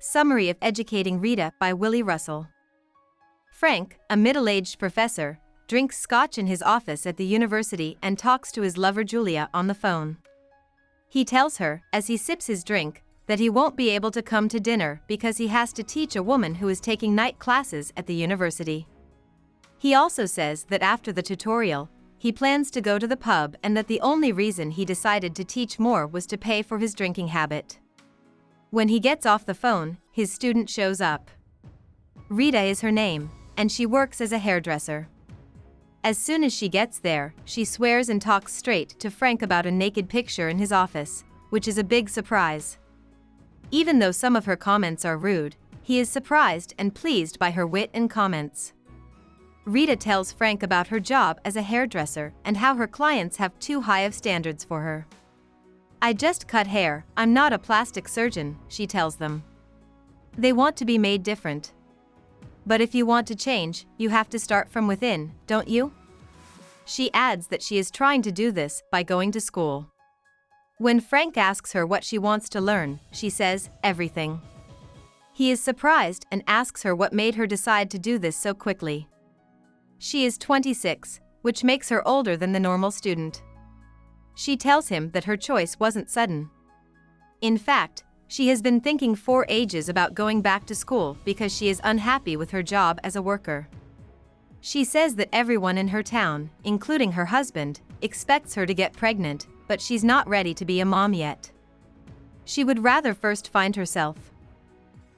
Summary of Educating Rita by Willy Russell. Frank, a middle-aged professor, drinks scotch in his office at the university and talks to his lover Julia on the phone. He tells her, as he sips his drink, that he won't be able to come to dinner because he has to teach a woman who is taking night classes at the university. He also says that after the tutorial, he plans to go to the pub and that the only reason he decided to teach more was to pay for his drinking habit. When he gets off the phone, his student shows up. Rita is her name, and she works as a hairdresser. As soon as she gets there, she swears and talks straight to Frank about a naked picture in his office, which is a big surprise. Even though some of her comments are rude, he is surprised and pleased by her wit and comments. Rita tells Frank about her job as a hairdresser and how her clients have too high of standards for her. "I just cut hair, I'm not a plastic surgeon," she tells them. They want to be made different. "But if you want to change, you have to start from within, don't you?" She adds that she is trying to do this by going to school. When Frank asks her what she wants to learn, she says, everything. He is surprised and asks her what made her decide to do this so quickly. She is 26, which makes her older than the normal student. She tells him that her choice wasn't sudden. In fact, she has been thinking for ages about going back to school because she is unhappy with her job as a worker. She says that everyone in her town, including her husband, expects her to get pregnant, but she's not ready to be a mom yet. She would rather first find herself.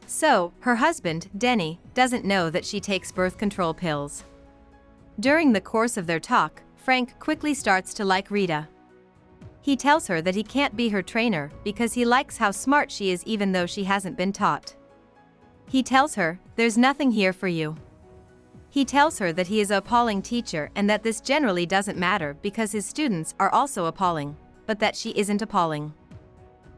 So, her husband, Denny, doesn't know that she takes birth control pills. During the course of their talk, Frank quickly starts to like Rita. He tells her that he can't be her trainer because he likes how smart she is even though she hasn't been taught. He tells her, "There's nothing here for you." He tells her that he is an appalling teacher and that this generally doesn't matter because his students are also appalling, but that she isn't appalling.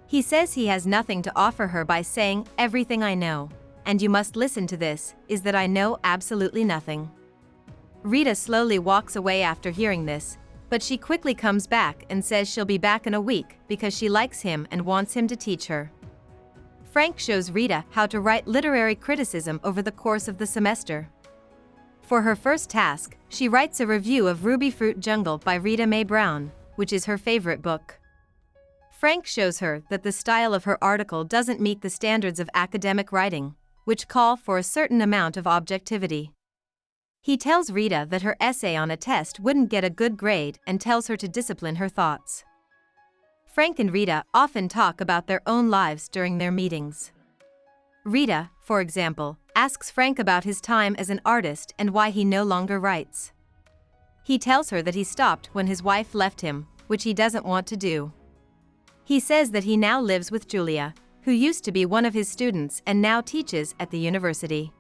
He says he has nothing to offer her by saying, "Everything I know, and you must listen to this, is that I know absolutely nothing." Rita slowly walks away after hearing this, but she quickly comes back and says she'll be back in a week because she likes him and wants him to teach her. Frank shows Rita how to write literary criticism over the course of the semester. For her first task, she writes a review of Ruby Fruit Jungle by Rita Mae Brown, which is her favorite book. Frank shows her that the style of her article doesn't meet the standards of academic writing, which call for a certain amount of objectivity. He tells Rita that her essay on a test wouldn't get a good grade and tells her to discipline her thoughts. Frank and Rita often talk about their own lives during their meetings. Rita, for example, asks Frank about his time as an artist and why he no longer writes. He tells her that he stopped when his wife left him, which he doesn't want to do. He says that he now lives with Julia, who used to be one of his students and now teaches at the university.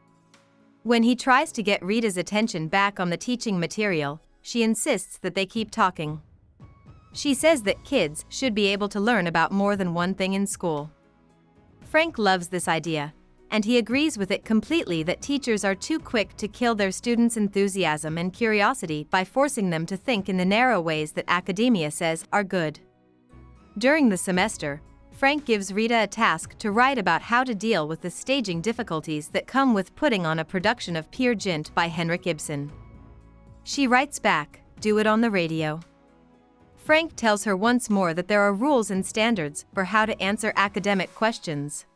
When he tries to get Rita's attention back on the teaching material, she insists that they keep talking. She says that kids should be able to learn about more than one thing in school. Frank loves this idea, and he agrees with it completely that teachers are too quick to kill their students' enthusiasm and curiosity by forcing them to think in the narrow ways that academia says are good. During the semester, Frank gives Rita a task to write about how to deal with the staging difficulties that come with putting on a production of Peer Gynt by Henrik Ibsen. She writes back, "Do it on the radio." Frank tells her once more that there are rules and standards for how to answer academic questions.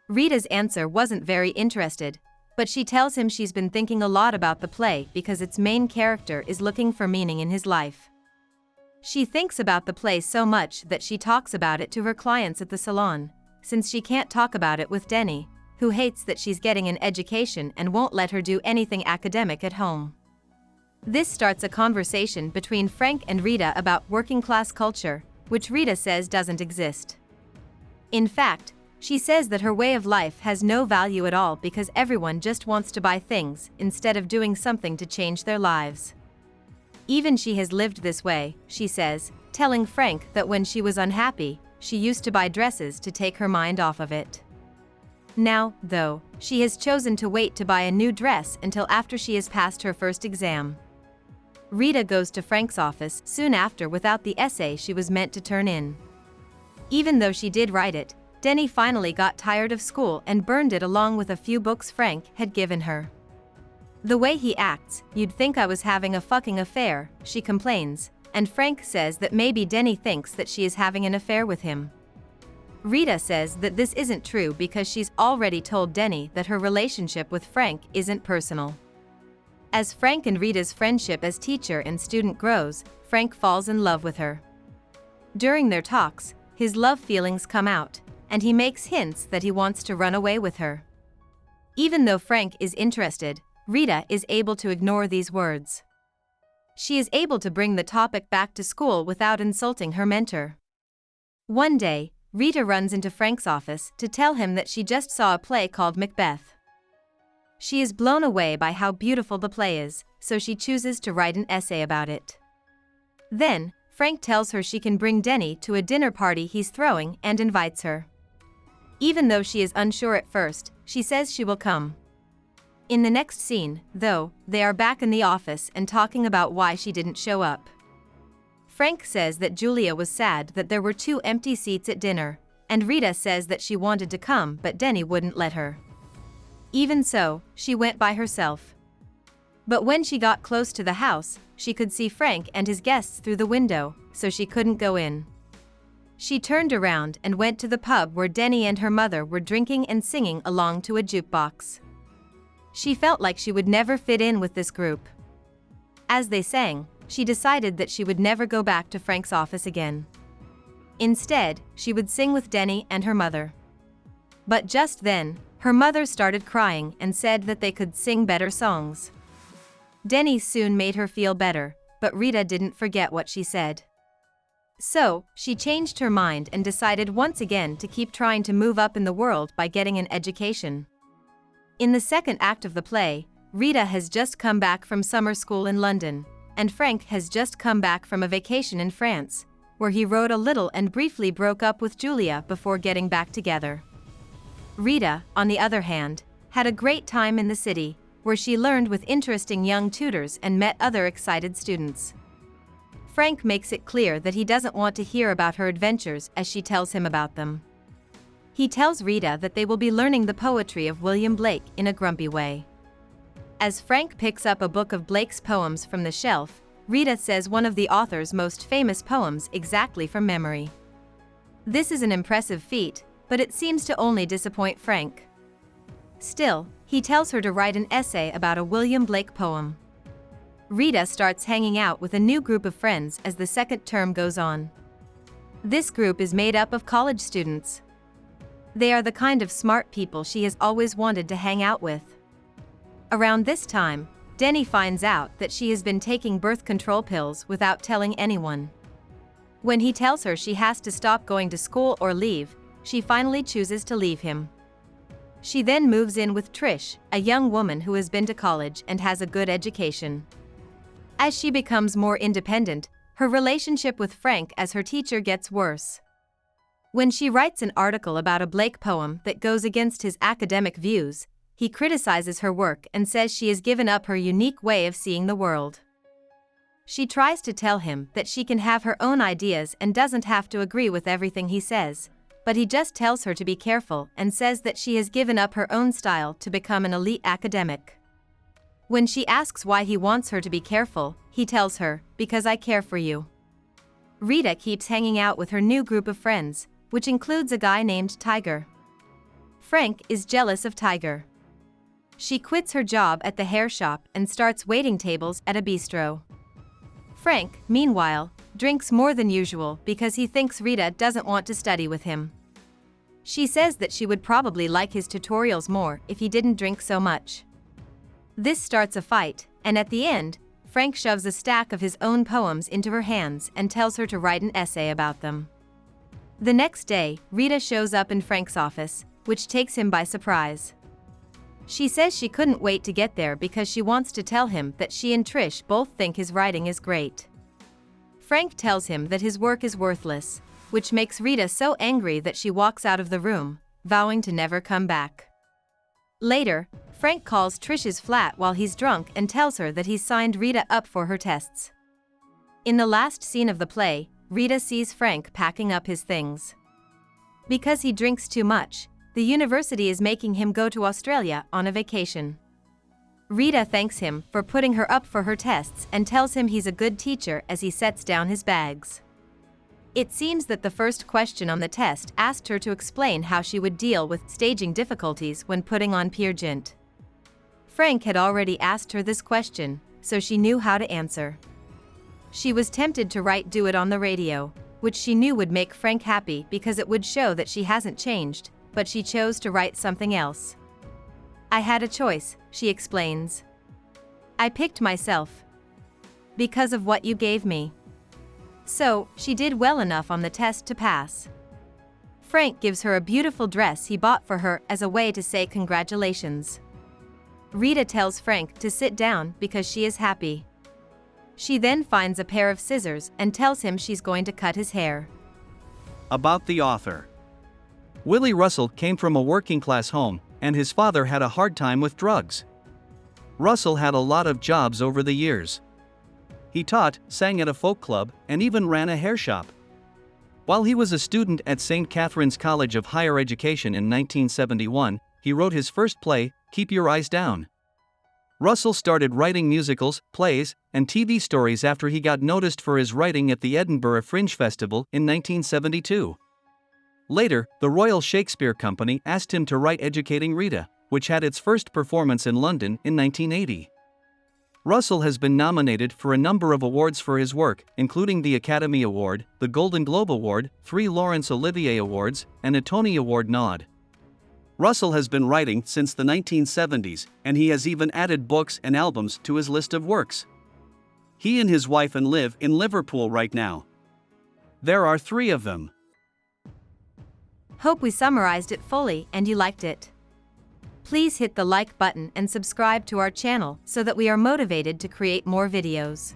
Rita's answer wasn't very interested, but she tells him she's been thinking a lot about the play because its main character is looking for meaning in his life. She thinks about the play so much that she talks about it to her clients at the salon, since she can't talk about it with Denny, who hates that she's getting an education and won't let her do anything academic at home. This starts a conversation between Frank and Rita about working-class culture, which Rita says doesn't exist. In fact, she says that her way of life has no value at all because everyone just wants to buy things instead of doing something to change their lives. Even she has lived this way, she says, telling Frank that when she was unhappy, she used to buy dresses to take her mind off of it. Now, though, she has chosen to wait to buy a new dress until after she has passed her first exam. Rita goes to Frank's office soon after without the essay she was meant to turn in. Even though she did write it, Denny finally got tired of school and burned it along with a few books Frank had given her. "The way he acts, you'd think I was having a fucking affair," she complains, and Frank says that maybe Denny thinks that she is having an affair with him. Rita says that this isn't true because she's already told Denny that her relationship with Frank isn't personal. As Frank and Rita's friendship as teacher and student grows, Frank falls in love with her. During their talks, his love feelings come out, and he makes hints that he wants to run away with her. Even though Frank is interested, Rita is able to ignore these words. She is able to bring the topic back to school without insulting her mentor. One day, Rita runs into Frank's office to tell him that she just saw a play called Macbeth. She is blown away by how beautiful the play is, so she chooses to write an essay about it. Then, Frank tells her she can bring Denny to a dinner party he's throwing and invites her. Even though she is unsure at first, she says she will come. In the next scene, though, they are back in the office and talking about why she didn't show up. Frank says that Julia was sad that there were 2 empty seats at dinner, and Rita says that she wanted to come but Denny wouldn't let her. Even so, she went by herself. But when she got close to the house, she could see Frank and his guests through the window, so she couldn't go in. She turned around and went to the pub where Denny and her mother were drinking and singing along to a jukebox. She felt like she would never fit in with this group. As they sang, she decided that she would never go back to Frank's office again. Instead, she would sing with Denny and her mother. But just then, her mother started crying and said that they could sing better songs. Denny soon made her feel better, but Rita didn't forget what she said. So, she changed her mind and decided once again to keep trying to move up in the world by getting an education. In the second act of the play, Rita has just come back from summer school in London, and Frank has just come back from a vacation in France, where he rode a little and briefly broke up with Julia before getting back together. Rita, on the other hand, had a great time in the city, where she learned with interesting young tutors and met other excited students. Frank makes it clear that he doesn't want to hear about her adventures as she tells him about them. He tells Rita that they will be learning the poetry of William Blake in a grumpy way. As Frank picks up a book of Blake's poems from the shelf, Rita says one of the author's most famous poems exactly from memory. This is an impressive feat, but it seems to only disappoint Frank. Still, he tells her to write an essay about a William Blake poem. Rita starts hanging out with a new group of friends as the second term goes on. This group is made up of college students. They are the kind of smart people she has always wanted to hang out with. Around this time, Denny finds out that she has been taking birth control pills without telling anyone. When he tells her she has to stop going to school or leave, she finally chooses to leave him. She then moves in with Trish, a young woman who has been to college and has a good education. As she becomes more independent, her relationship with Frank as her teacher gets worse. When she writes an article about a Blake poem that goes against his academic views, he criticizes her work and says she has given up her unique way of seeing the world. She tries to tell him that she can have her own ideas and doesn't have to agree with everything he says, but he just tells her to be careful and says that she has given up her own style to become an elite academic. When she asks why he wants her to be careful, he tells her, "Because I care for you." Rita keeps hanging out with her new group of friends, which includes a guy named Tiger. Frank is jealous of Tiger. She quits her job at the hair shop and starts waiting tables at a bistro. Frank, meanwhile, drinks more than usual because he thinks Rita doesn't want to study with him. She says that she would probably like his tutorials more if he didn't drink so much. This starts a fight, and at the end, Frank shoves a stack of his own poems into her hands and tells her to write an essay about them. The next day, Rita shows up in Frank's office, which takes him by surprise. She says she couldn't wait to get there because she wants to tell him that she and Trish both think his writing is great. Frank tells him that his work is worthless, which makes Rita so angry that she walks out of the room, vowing to never come back. Later, Frank calls Trish's flat while he's drunk and tells her that he's signed Rita up for her tests. In the last scene of the play, Rita sees Frank packing up his things. Because he drinks too much, the university is making him go to Australia on a vacation. Rita thanks him for putting her up for her tests and tells him he's a good teacher as he sets down his bags. It seems that the first question on the test asked her to explain how she would deal with staging difficulties when putting on Peer Gynt. Frank had already asked her this question, so she knew how to answer. She was tempted to write "Do It" on the radio, which she knew would make Frank happy because it would show that she hasn't changed, but she chose to write something else. "I had a choice," she explains. "I picked myself. Because of what you gave me." So, she did well enough on the test to pass. Frank gives her a beautiful dress he bought for her as a way to say congratulations. Rita tells Frank to sit down because she is happy. She then finds a pair of scissors and tells him she's going to cut his hair. About the author. Willy Russell came from a working-class home, and his father had a hard time with drugs. Russell had a lot of jobs over the years. He taught, sang at a folk club, and even ran a hair shop. While he was a student at St. Catherine's College of Higher Education in 1971, he wrote his first play, Keep Your Eyes Down. Russell started writing musicals, plays, and TV stories after he got noticed for his writing at the Edinburgh Fringe Festival in 1972. Later, the Royal Shakespeare Company asked him to write Educating Rita, which had its first performance in London in 1980. Russell has been nominated for a number of awards for his work, including the Academy Award, the Golden Globe Award, 3 Laurence Olivier Awards, and a Tony Award nod. Russell has been writing since the 1970s, and he has even added books and albums to his list of works. He and his wife live in Liverpool right now. There are 3 of them. Hope we summarized it fully and you liked it. Please hit the like button and subscribe to our channel so that we are motivated to create more videos.